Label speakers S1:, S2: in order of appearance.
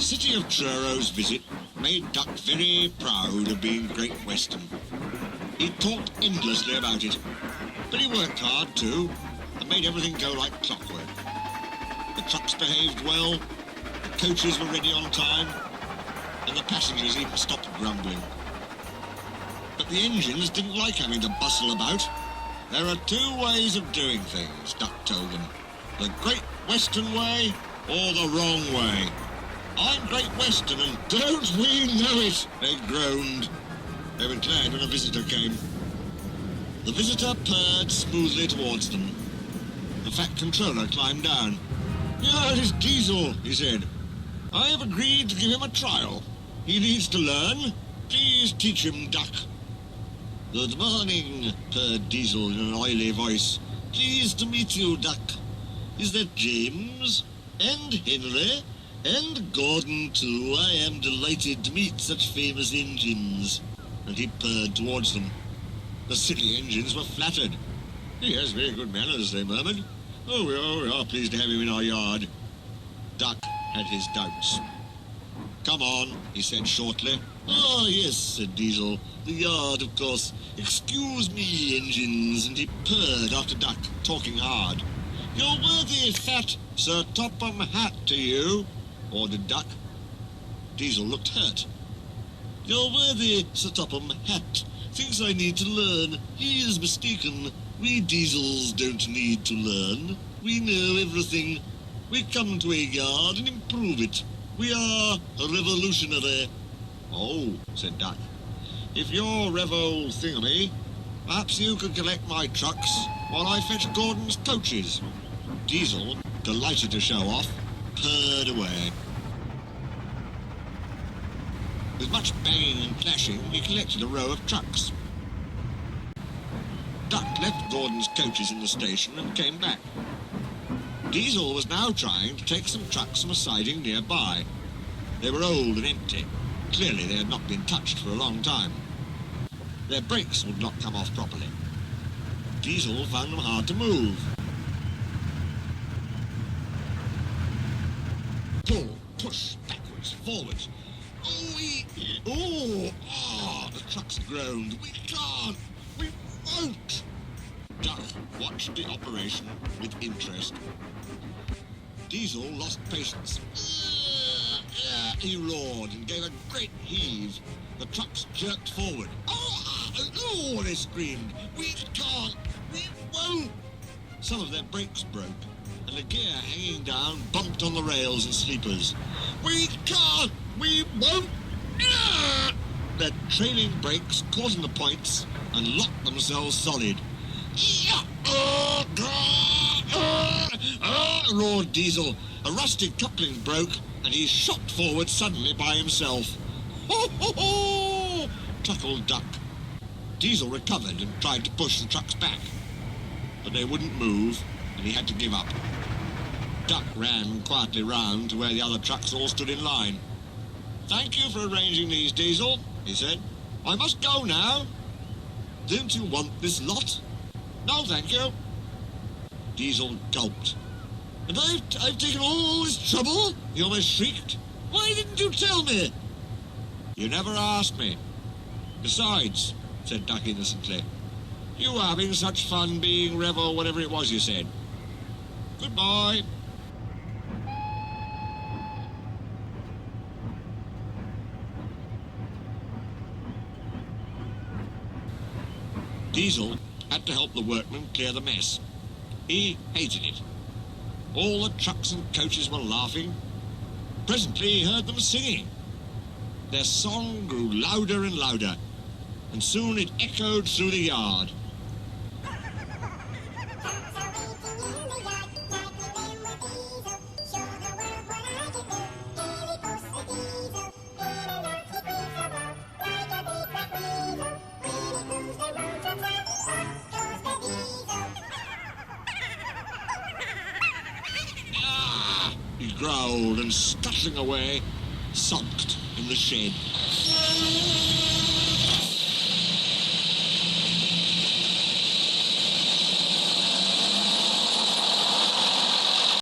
S1: City of Truro's visit made Duck very proud of being Great Western. He talked endlessly about it, but he worked hard too, and made everything go like clockwork. The trucks behaved well, the coaches were ready on time, and the passengers even stopped grumbling. But the engines didn't like having to bustle about. There are two ways of doing things, Duck told them. The Great Western way or the wrong way. I'm Great Western and don't we know it, they groaned. They were glad when a visitor came. The visitor purred smoothly towards them. The Fat Controller climbed down. "Yeah, it is Diesel," he said. "I have agreed to give him a trial. He needs to learn. Please teach him, Duck." "Good morning," purred Diesel in an oily voice. "Pleased to meet you, Duck. Is that James? And Henry? And Gordon, too. I am delighted to meet such famous engines." And he purred towards them. The city engines were flattered. "He has very good manners," they murmured. Oh, we are pleased to have him in our yard." Duck had his doubts. "Come on," he said shortly. "Oh, yes," said Diesel. "The yard, of course. Excuse me, engines." And he purred after Duck, talking hard. "Your worthy fat Sir Topham Hatt to you," ordered Duck. Diesel looked hurt. "Your worthy Sir Topham Hatt thinks I need to learn. He is mistaken. We Diesels don't need to learn. We know everything. We come to a yard and improve it. We are revolutionary." "Oh," said Duck. "If you're Revo Thingamy, perhaps you could collect my trucks while I fetch Gordon's coaches." Diesel, delighted to show off, purred away. With much banging and clashing, he collected a row of trucks. Duck left Gordon's coaches in the station and came back. Diesel was now trying to take some trucks from a siding nearby. They were old and empty. Clearly they had not been touched for a long time. Their brakes would not come off properly. Diesel found them hard to move. Pull, push, backwards, forwards. The trucks groaned. "We can't! We won't!" Duck watched the operation with interest. Diesel lost patience. He roared and gave a great heave. The trucks jerked forward. They screamed. "We can't! We won't!" Some of their brakes broke, and the gear hanging down bumped on the rails and sleepers. "We can't! We won't!" Their trailing brakes caught in the points and locked themselves solid. Roared Diesel. A rusted coupling broke, and he shot forward suddenly by himself. "Ho, ho, ho!" chuckled Duck. Diesel recovered and tried to push the trucks back, but they wouldn't move, and he had to give up. Duck ran quietly round to where the other trucks all stood in line. "Thank you for arranging these, Diesel," he said. "I must go now." "Don't you want this lot?" "No, thank you." Diesel gulped. "And I've taken all this trouble?" he almost shrieked. "Why didn't you tell me?" "You never asked me. Besides," said Duck innocently, "you were having such fun being Revo, whatever it was you said. Goodbye." Diesel had to help the workmen clear the mess. He hated it. All the trucks and coaches were laughing. Presently he heard them singing. Their song grew louder and louder, and soon it echoed through the yard. He growled and, scuttling away, sulked in the shed.